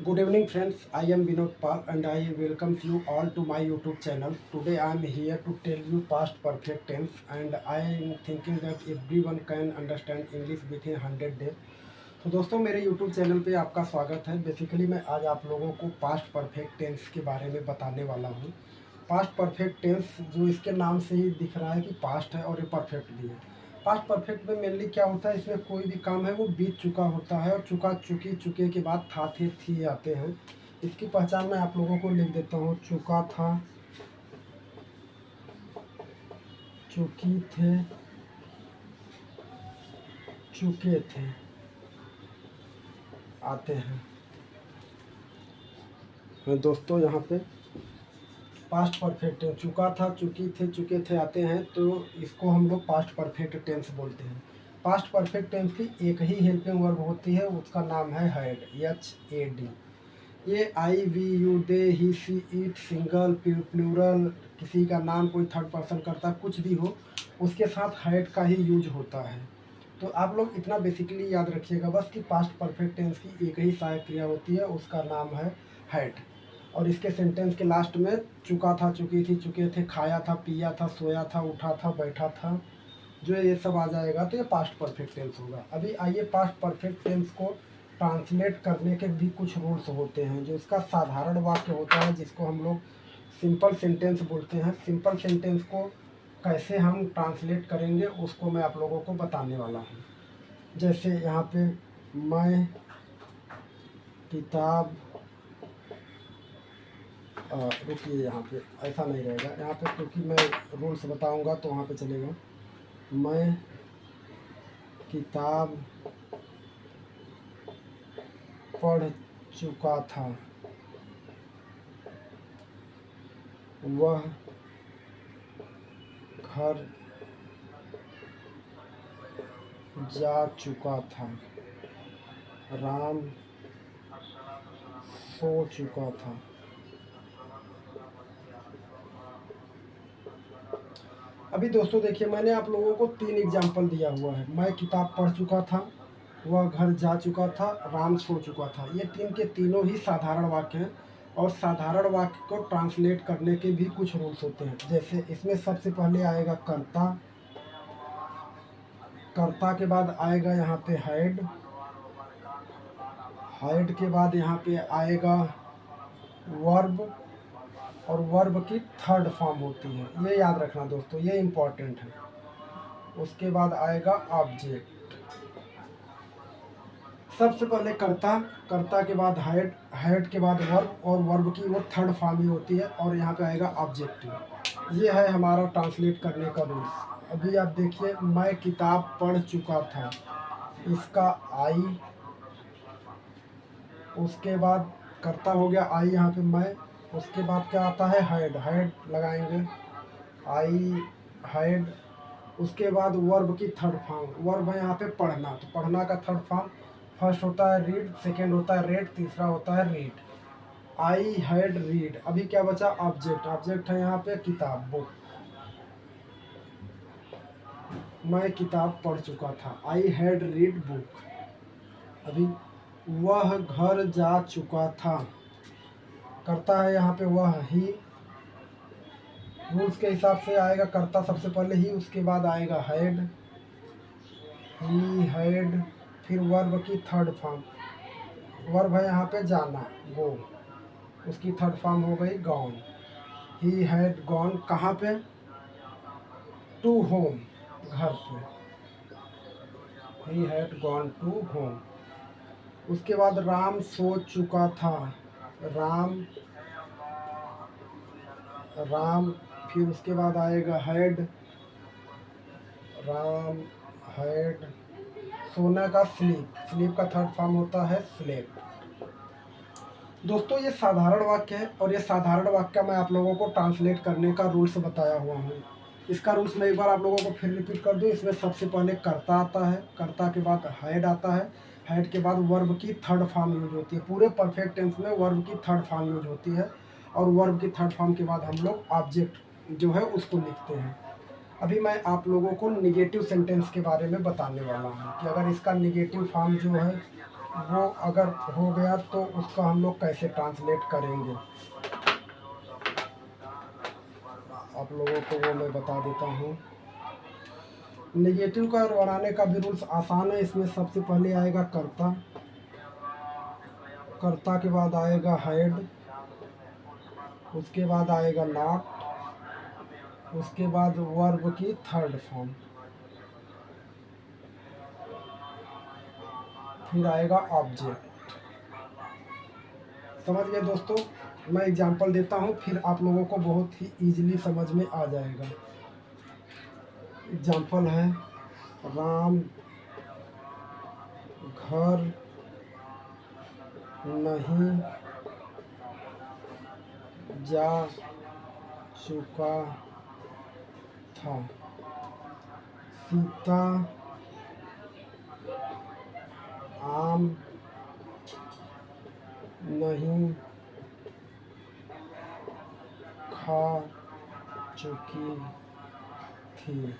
Good evening friends, I am Vinod Pal and I welcome you all to my YouTube channel. Today I am here to tell you past perfect tense and I am thinking that everyone can understand English within 100 days. तो दोस्तों मेरे YouTube channel पे आपका स्वागत है। Basically मैं आज आप लोगों को पास्ट परफेक्ट टेंस के बारे में बताने वाला हूँ। पास्ट परफेक्ट टेंस जो इसके नाम से ही दिख रहा है कि पास्ट है और ये परफेक्ट भी है। पास्ट परफेक्ट में मेनली क्या होता है, इसमें कोई भी काम है वो बीत चुका होता है और चुका चुकी चुके के बाद था थे थी आते हैं। इसकी पहचान मैं आप लोगों को लिख देता हूँ। चुका था, चुकी थे, चुके थे आते हैं। दोस्तों यहाँ पे पास्ट परफेक्ट टेंस चुका था, चुकी थे, चुके थे आते हैं, तो इसको हम लोग पास्ट परफेक्ट टेंस बोलते हैं। पास्ट परफेक्ट टेंस की एक ही हेल्पिंग वर्ब होती है, उसका नाम है हैड, HAD। ये I we you they he she it single plural किसी का नाम कोई थर्ड पर्सन करता कुछ भी हो उसके साथ हैड का ही यूज होता है। तो आप लोग इतना बेसिकली याद रखिएगा बस कि पास्ट परफेक्ट टेंस की एक ही सहायक क्रिया होती है, उसका नाम है हैड। और इसके सेंटेंस के लास्ट में चुका था, चुकी थी, चुके थे, खाया था, पिया था, सोया था, उठा था, बैठा था, जो ये सब आ जाएगा तो ये पास्ट परफेक्ट टेंस होगा। अभी आइए पास्ट परफेक्ट टेंस को ट्रांसलेट करने के भी कुछ रूल्स होते हैं। जो इसका साधारण वाक्य होता है जिसको हम लोग सिंपल सेंटेंस बोलते हैं, सिंपल सेंटेंस को कैसे हम ट्रांसलेट करेंगे उसको मैं आप लोगों को बताने वाला हूँ। जैसे यहाँ पे मैं किताब, रुकिए यहाँ पे ऐसा नहीं रहेगा, यहाँ पे क्योंकि मैं रूल्स बताऊँगा तो वहाँ पे चलेगा। मैं किताब पढ़ चुका था, वह घर जा चुका था, राम सो चुका था। अभी दोस्तों देखिए मैंने आप लोगों को 3 एग्जाम्पल दिया हुआ है। मैं किताब पढ़ चुका था, वह घर जा चुका था, राम सो चुका था। ये तीन के तीनों ही साधारण वाक्य हैं और साधारण वाक्य को ट्रांसलेट करने के भी कुछ रूल्स होते हैं। जैसे इसमें सबसे पहले आएगा कर्ता, कर्ता के बाद आएगा यहाँ पे हैड, हैड के बाद यहाँ पे आएगा वर्ब और वर्ब की थर्ड फॉर्म होती है, ये याद रखना दोस्तों, ये इम्पॉर्टेंट है। उसके बाद आएगा ऑब्जेक्ट। सबसे पहले कर्ता, कर्ता के बाद हैड, हैड के बाद वर्ब और वर्ब की वो थर्ड फॉर्म ही होती है और यहाँ पे आएगा ऑब्जेक्टिव। ये है हमारा ट्रांसलेट करने का रूल्स। अभी आप देखिए मैं किताब पढ़ चुका था, इसका आई, उसके बाद कर्ता हो गया आई यहाँ पे मैं, उसके बाद क्या आता है हैड, हैड लगाएंगे आई हैड। उसके बाद वर्ब की थर्ड फॉर्म, वर्ब है यहाँ पे पढ़ना, तो पढ़ना का थर्ड फॉर्म फर्स्ट होता है रीड, सेकेंड होता है रेड, तीसरा होता है रीड। I had read. अभी क्या बचा ऑब्जेक्ट, ऑब्जेक्ट है यहाँ पे किताब, बुक। मैं किताब पढ़ चुका था, आई हैड रीड बुक। अभी वह घर जा चुका था, करता है यहाँ पे वह ही, रूल्स के हिसाब से आएगा करता सबसे पहले ही, उसके बाद आएगा हैड, ही हैड, फिर वर्ब की थर्ड फॉर्म, वर्ब है यहाँ पे जाना, गो, उसकी थर्ड फॉर्म हो गई गॉन। ही हैड गॉन कहाँ पे, टू होम, घर पे, he had gone to home. उसके बाद राम सो चुका था, राम, राम, फिर उसके बाद आएगा हैड, राम हैड, सोना का स्लीप, स्लीप का थर्ड फॉर्म होता है स्लेप। दोस्तों ये साधारण वाक्य है और ये साधारण वाक्य मैं आप लोगों को ट्रांसलेट करने का रूल्स बताया हुआ हूँ। इसका रूल्स मैं एक बार आप लोगों को फिर रिपीट कर दूँ। इसमें सबसे पहले कर्ता आता है, कर्ता के बाद हैड आता है, हैड के बाद वर्ब की थर्ड फॉर्म यूज होती है। पूरे परफेक्ट टेंस में वर्ब की थर्ड फॉर्म यूज होती है और वर्ब की थर्ड फॉर्म के बाद हम लोग ऑब्जेक्ट जो है उसको लिखते हैं। अभी मैं आप लोगों को निगेटिव सेंटेंस के बारे में बताने वाला हूँ कि अगर इसका निगेटिव फॉर्म जो है वो अगर हो गया तो उसका हम लोग कैसे ट्रांसलेट करेंगे, आप लोगों को वो मैं बता देता हूँ। नेगेटिव का बनाने का भी रूल्स आसान है। इसमें सबसे पहले आएगा कर्ता, कर्ता के बाद आएगा हेड, उसके बाद आएगा नॉट, उसके बाद वर्ब की थर्ड फॉर्म, फिर आएगा ऑब्जेक्ट। समझ गए दोस्तों? मैं एग्जांपल देता हूँ, फिर आप लोगों को बहुत ही इजीली समझ में आ जाएगा। एग्जांपल है, राम घर नहीं जा चुका था, सीता आम नहीं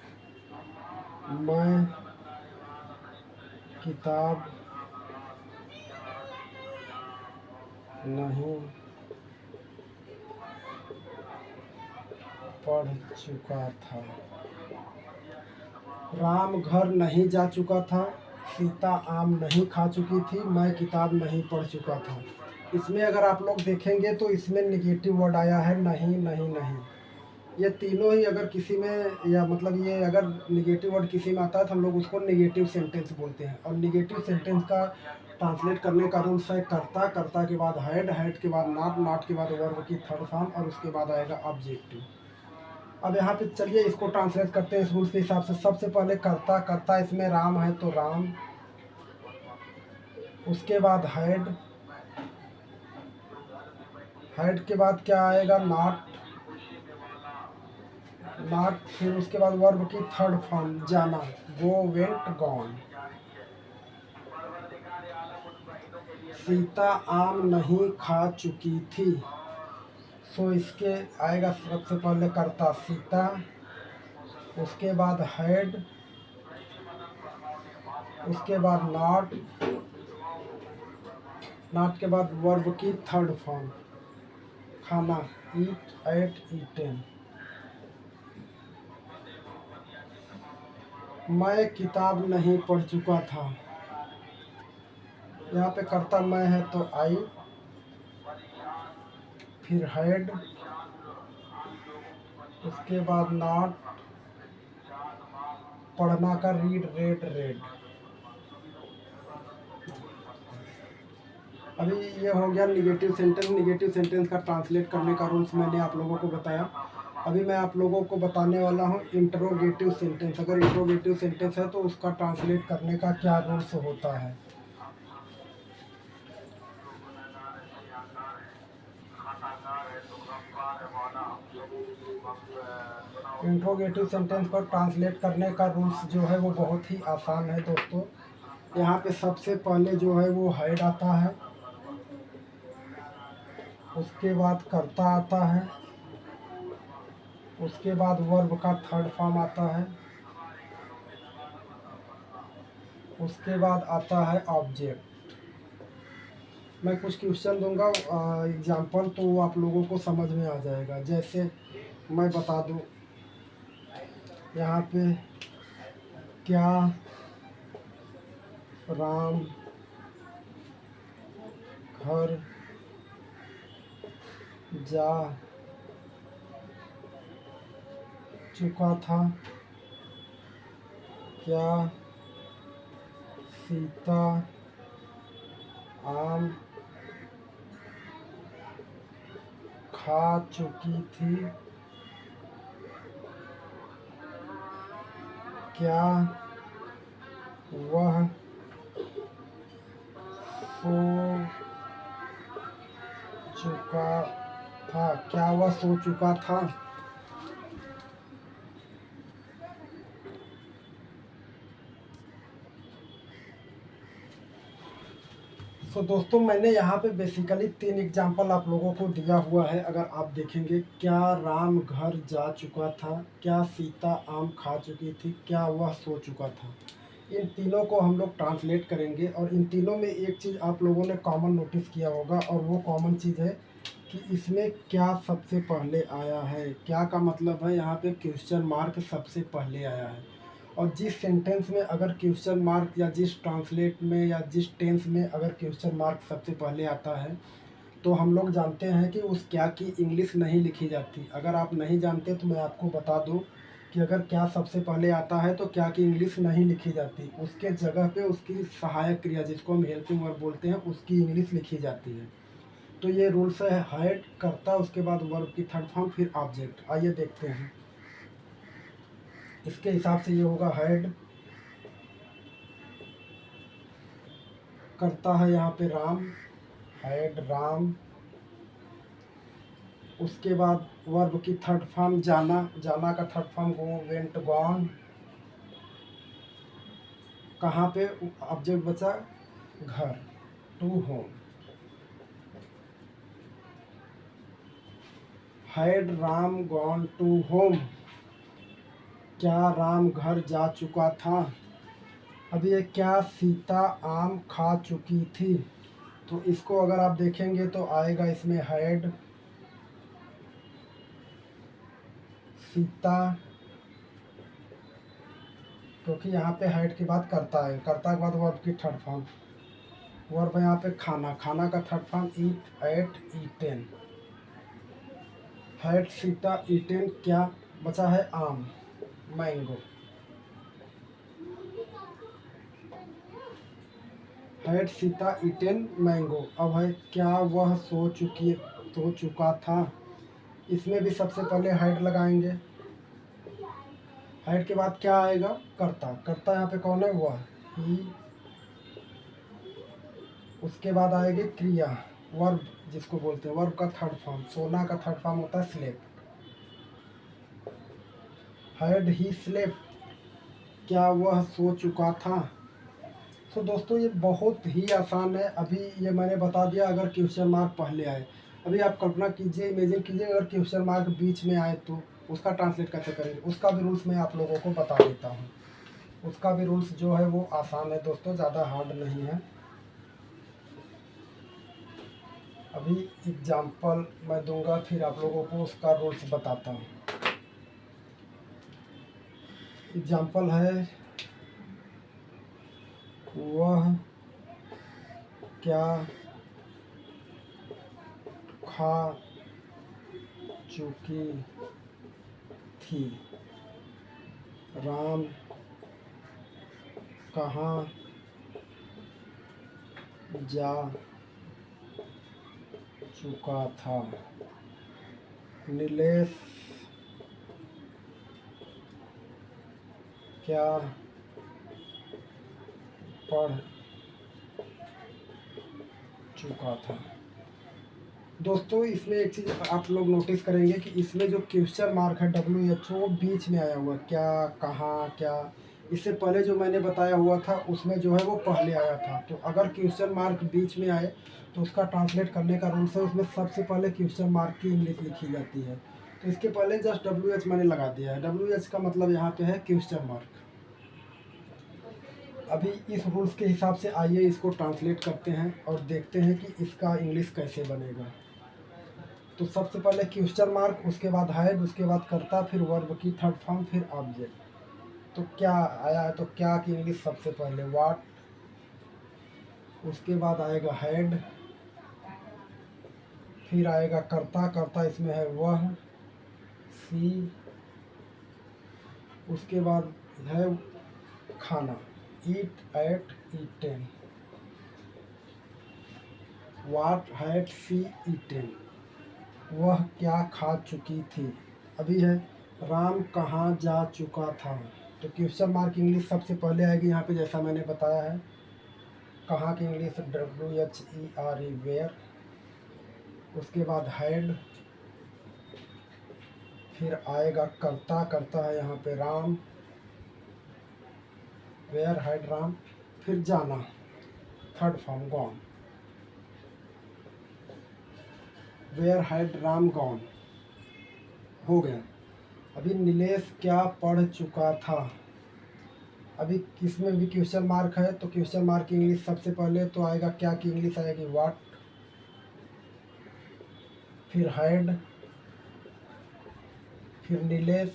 खा चुकी थी, मैं किताब नहीं पढ़ चुका था। राम घर नहीं जा चुका था, सीता आम नहीं खा चुकी थी, मैं किताब नहीं पढ़ चुका था। इसमें अगर आप लोग देखेंगे तो इसमें निगेटिव वर्ड आया है नहीं नहीं नहीं। ये तीनों ही अगर किसी में, या मतलब ये अगर निगेटिव वर्ड किसी में आता है तो हम लोग उसको निगेटिव सेंटेंस बोलते हैं। और निगेटिव सेंटेंस का ट्रांसलेट करने का रूल्स है कर्ता, कर्ता के बाद हेड, हेड के बाद नॉट, नॉट के बाद वर्ब की थर्ड फॉर्म, और उसके बाद आएगा ऑब्जेक्टिव। अब यहाँ पे चलिए इसको ट्रांसलेट करते हैं इस रूल्स के हिसाब से। सबसे पहले कर्ता, कर्ता इसमें राम है तो राम, उसके बाद हेड, हेड के बाद क्या आएगा नॉट, नॉट, फिर उसके बाद वर्ब की थर्ड फॉर्म जाना, गो, वेंट, गॉन। सीता आम नहीं खा चुकी थी, सो इसके आएगा सबसे पहले कर्ता सीता, उसके बाद हेड, उसके बाद नॉट, नॉट के बाद वर्ब की थर्ड फॉर्म खाना, ईट, एट, ईटेन। मैं किताब नहीं पढ़ चुका था, यहाँ पे कर्ता मैं है तो आई, फिर हेड, उसके बाद नॉट, पढ़ना का रीड, रेड, रेड। अभी ये हो गया निगेटिव सेंटेंस। निगेटिव सेंटेंस का ट्रांसलेट करने का रूल्स मैंने आप लोगों को बताया। अभी मैं आप लोगों को बताने वाला हूँ इंट्रोगेटिव सेंटेंस। अगर इंट्रोगेटिव सेंटेंस है तो उसका ट्रांसलेट करने का क्या रूल्स होता है। इंट्रोगेटिव सेंटेंस को ट्रांसलेट करने का रूल्स जो है वो बहुत ही आसान है दोस्तों। यहाँ पे सबसे पहले जो है वो हेड आता है, उसके बाद कर्ता आता है, उसके बाद वर्ब का थर्ड फॉर्म आता है, उसके बाद आता है ऑब्जेक्ट। मैं कुछ क्वेश्चन दूंगा एग्जाम्पल, तो आप लोगों को समझ में आ जाएगा। जैसे मैं बता दूं यहाँ पे, क्या राम घर जा चुका था, क्या सीता आम खा चुकी थी, क्या वह सो चुका था, क्या वह सो चुका था। तो दोस्तों मैंने यहाँ पे बेसिकली 3 एग्जाम्पल आप लोगों को दिया हुआ है। अगर आप देखेंगे, क्या राम घर जा चुका था, क्या सीता आम खा चुकी थी, क्या वह सो चुका था। इन तीनों को हम लोग ट्रांसलेट करेंगे। और इन तीनों में एक चीज़ आप लोगों ने कॉमन नोटिस किया होगा, और वो कॉमन चीज़ है कि इसमें क्या सबसे पहले आया है। क्या का मतलब है यहाँ पे क्वेश्चन मार्क सबसे पहले आया है। और जिस सेंटेंस में अगर क्वेश्चन मार्क, या जिस ट्रांसलेट में या जिस टेंस में अगर क्वेश्चन मार्क सबसे पहले आता है, तो हम लोग जानते हैं कि उस क्या की इंग्लिश नहीं लिखी जाती। अगर आप नहीं जानते तो मैं आपको बता दूं कि अगर क्या सबसे पहले आता है तो क्या की इंग्लिश नहीं लिखी जाती, उसके जगह पे उसकी सहायक क्रिया, जिसको हम हेल्पिंग वर्ब बोलते हैं, उसकी इंग्लिश लिखी जाती है। तो ये रूल्स है। हेड, कर्ता, उसके बाद वर्ब की थर्ड फॉर्म, फिर ऑब्जेक्ट। आइए देखते हैं। इसके हिसाब से ये होगा हेड, करता है यहाँ पे राम, हेड राम। उसके बाद वर्ब की थर्ड फॉर्म जाना, जाना का third form go, went, gone. कहाँ पे ऑब्जेक्ट बचा, घर, to home. Had Ram gone to home, क्या राम घर जा चुका था। अब ये क्या सीता आम खा चुकी थी, तो इसको अगर आप देखेंगे तो आएगा इसमें हैड, सीता, क्योंकि यहाँ पे हैड के बाद करता है, करता के बाद वर्ब की थर्ड फॉर्म, वर्ब यहाँ पे खाना, खाना का third form eat, ate, eaten. Had Sita eaten, क्या बचा है, आम, mango. Had Sita eaten mango. अब है क्या वह सो चुका था, इसमें भी सबसे पहले हैड लगाएंगे। हैड के बाद क्या आएगा, कर्ता, कर्ता यहाँ पे कौन है, वह, ही। उसके बाद आएगी क्रिया, वर्ब जिसको बोलते हैं, वर्ब का थर्ड फॉर्म, सोना का थर्ड फॉर्म होता है स्लेप। हैड ही स्लेप, क्या वह सो चुका था। तो दोस्तों ये बहुत ही आसान है। अभी ये मैंने बता दिया अगर क्वेश्चन मार्क पहले आए। अभी आप कल्पना कीजिए, इमेजिन कीजिए अगर क्वेश्चन मार्क बीच में आए तो उसका ट्रांसलेट कैसे करेंगे। उसका भी रूल्स मैं आप लोगों को बता देता हूँ। उसका भी रूल्स जो है वो आसान है दोस्तों, ज़्यादा हार्ड नहीं है। अभी एग्जाम्पल मैं दूंगा, फिर आप लोगों को उसका रूल्स बताता हूँ। एग्जाम्पल है, वह क्या खा चुकी थी, राम कहाँ जा चुका था, नीलेश क्या पढ़ चुका था। दोस्तों इसमें एक चीज़ आप लोग नोटिस करेंगे कि इसमें जो क्वेश्चन मार्क है WHO बीच में आया हुआ, क्या, कहाँ, क्या। इससे पहले जो मैंने बताया हुआ था उसमें जो है वो पहले आया था। तो अगर क्वेश्चन मार्क बीच में आए तो उसका ट्रांसलेट करने का रूल्स है, उसमें सबसे पहले क्वेश्चन मार्क की इंग्लिश लिखी जाती है। तो इसके पहले जस्ट WH मैंने लगा दिया है। WH का मतलब यहाँ पे है क्वेश्चन मार्क। अभी इस रूल्स के हिसाब से आइए इसको ट्रांसलेट करते हैं और देखते हैं कि इसका इंग्लिश कैसे बनेगा। तो सबसे पहले क्वेश्चन मार्क, उसके बाद हैड, उसके बाद कर्ता, फिर वर्ब की थर्ड फॉर्म, फिर ऑब्जेक्ट। तो क्या आया है, तो क्या की इंग्लिश सबसे पहले व्हाट, उसके बाद आएगा हैड, फिर आएगा कर्ता, कर्ता इसमें है वह, सी, उसके बाद है खाना, eat, ate, eaten. What had she eaten, वह क्या खा चुकी थी। अभी है राम कहाँ जा चुका था। तो क्वेश्चन मार्क इंग्लिश सबसे पहले आएगी यहाँ पे, जैसा मैंने बताया है। कहाँ की इंग्लिश WHERE, वेयर। उसके बाद हैड, फिर आएगा कर्ता, करता है यहाँ पे राम, वेयर हैड राम, फिर जाना, third form gone, where had Ram gone, हो गया। अभी नीलेश क्या पढ़ चुका था, अभी इसमें भी क्वेश्चन मार्क है, तो क्वेश्चन मार्क की इंग्लिश सबसे पहले तो आएगा, क्या की इंग्लिश आएगी, व्हाट, फिर हाइड, फिर नीलेश,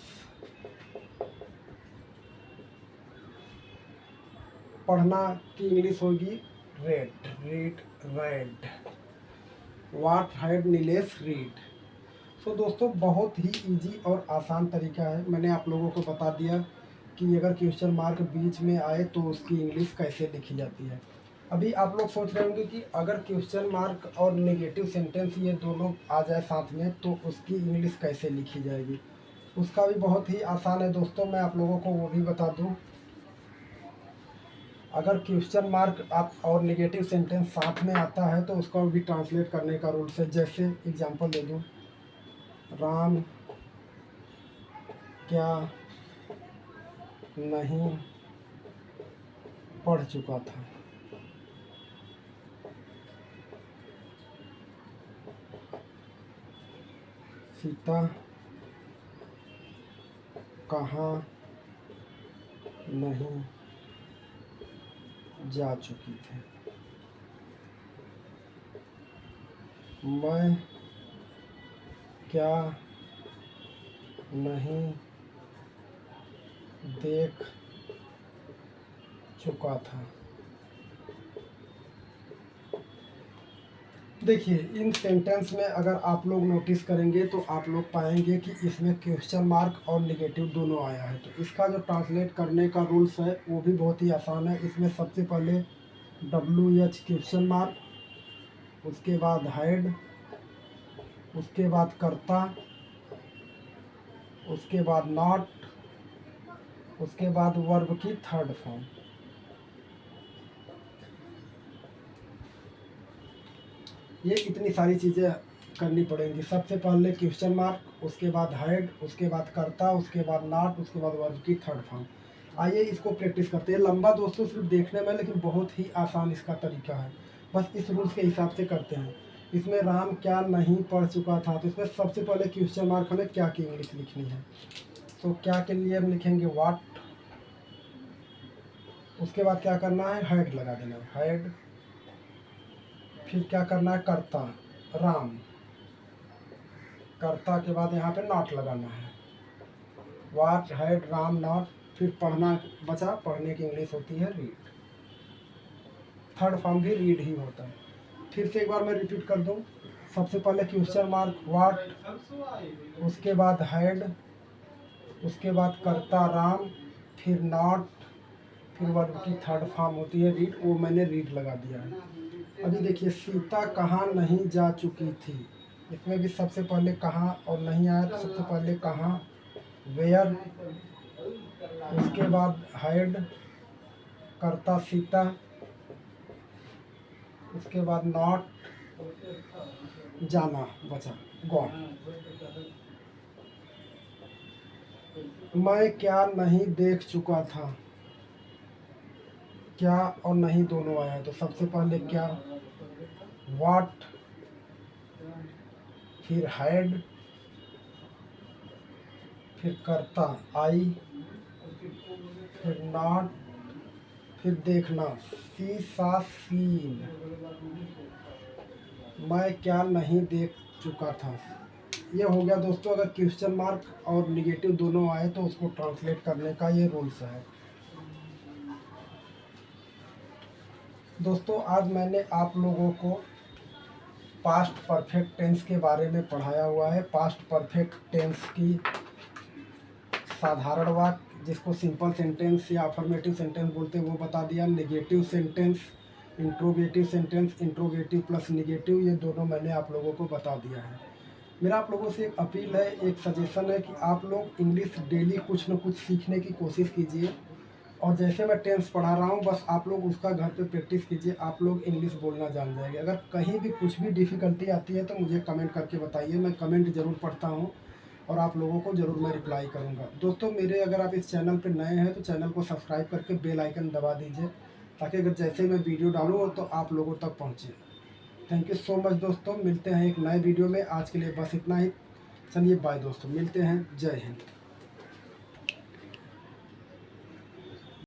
पढ़ना की इंग्लिश होगी red, read, red, what, hide, Nilesh, read. तो दोस्तों बहुत ही इजी और आसान तरीका है, मैंने आप लोगों को बता दिया कि अगर क्वेश्चन मार्क बीच में आए तो उसकी इंग्लिश कैसे लिखी जाती है। अभी आप लोग सोच रहे होंगे कि अगर क्वेश्चन मार्क और नेगेटिव सेंटेंस ये दोनों आ जाए साथ में तो उसकी इंग्लिश कैसे लिखी जाएगी। उसका भी बहुत ही आसान है दोस्तों, मैं आप लोगों को वो भी बता दूं। अगर क्वेश्चन मार्क आप और नेगेटिव सेंटेंस साथ में आता है तो उसका भी ट्रांसलेट करने का रूल्स है। जैसे एग्जांपल दे दूं, राम क्या नहीं पढ़ चुका था, सीता कहाँ नहीं जा चुकी थी, मैं क्या नहीं देख चुका था। देखिए इन सेंटेंस में अगर आप लोग नोटिस करेंगे तो आप लोग पाएंगे कि इसमें क्वेश्चन मार्क और नेगेटिव दोनों आया है। तो इसका जो ट्रांसलेट करने का रूल्स है वो भी बहुत ही आसान है। इसमें सबसे पहले WH क्वेश्चन मार्क, उसके बाद हाइड, उसके बाद कर्ता, उसके बाद नॉट, उसके बाद वर्ब की थर्ड फॉर्म। ये इतनी सारी चीज़ें करनी पड़ेंगी। सबसे पहले क्वेश्चन मार्क, उसके बाद हाइड, उसके बाद कर्ता, उसके बाद नॉट, उसके बाद वर्ब की थर्ड फॉर्म। आइए इसको प्रैक्टिस करते हैं। लंबा दोस्तों सिर्फ देखने में, लेकिन बहुत ही आसान इसका तरीका है। बस इस रूल्स के हिसाब से करते हैं। इसमें राम क्या नहीं पढ़ चुका था, तो इसमें सबसे पहले क्वेश्चन मार्क हमें क्या की इंग्लिश लिखनी है। तो क्या के लिए हम लिखेंगे व्हाट, उसके बाद क्या करना है, हाइड लगा देना है, हाइड। फिर क्या करना है, कर्ता राम, कर्ता के बाद यहाँ पे नॉट लगाना है, व्हाट, हाइड, राम, नॉट। फिर पढ़ना बचा, पढ़ने की इंग्लिश होती है रीड, थर्ड फॉर्म भी रीड ही होता है। फिर से एक बार मैं रिपीट कर दूं। सबसे पहले क्वेश्चन मार्क व्हाट, उसके बाद हाइड, उसके बाद कर्ता राम, फिर नॉट, फिर वर्ब की थर्ड फॉर्म होती है रीड, वो मैंने रीड लगा दिया है। अभी देखिए सीता कहाँ नहीं जा चुकी थी, इसमें भी सबसे पहले कहाँ और नहीं आया, तो सबसे पहले कहाँ, वेयर, उसके बाद हाइड, कर्ता सीता, उसके बाद नॉट, जाना बचा, गॉन। मैं क्या नहीं देख चुका था, क्या और नहीं दोनों आया है। तो सबसे पहले क्या, व्हाट, फिर हाइड, फिर कर्ता आई, फिर नॉट, फिर देखना, सी सा सीन। मैं क्या नहीं देख चुका था। ये हो गया दोस्तों। अगर क्वेश्चन मार्क और निगेटिव दोनों आए तो उसको ट्रांसलेट करने का ये रूल्स है। दोस्तों आज मैंने आप लोगों को पास्ट परफेक्ट टेंस के बारे में पढ़ाया हुआ है। पास्ट परफेक्ट टेंस की साधारण वाक्य, जिसको सिंपल सेंटेंस या अफर्मेटिव सेंटेंस बोलते हैं, वो बता दिया। Negative sentence, interrogative sentence, interrogative plus negative, ये दोनों मैंने आप लोगों को बता दिया है। मेरा आप लोगों से एक अपील है, एक सजेशन है कि आप लोग इंग्लिश डेली कुछ न कुछ सीखने की कोशिश कीजिए। और जैसे मैं टेंस पढ़ा रहा हूँ बस आप लोग उसका घर पे प्रैक्टिस कीजिए, आप लोग इंग्लिश बोलना जान जाएंगे। अगर कहीं भी कुछ भी डिफ़िकल्टी आती है तो मुझे कमेंट करके बताइए, मैं कमेंट ज़रूर पढ़ता हूँ और आप लोगों को ज़रूर मैं रिप्लाई करूँगा। दोस्तों मेरे अगर आप इस चैनल पर नए हैं तो चैनल को सब्सक्राइब करके बेल आइकन दबा दीजिए, ताकि अगर जैसे मैं वीडियो डालूँ तो आप लोगों तक पहुँचे। थैंक यू सो मच दोस्तों, मिलते हैं एक नए वीडियो में। आज के लिए बस इतना ही, चलिए बाय दोस्तों, मिलते हैं, जय हिंद।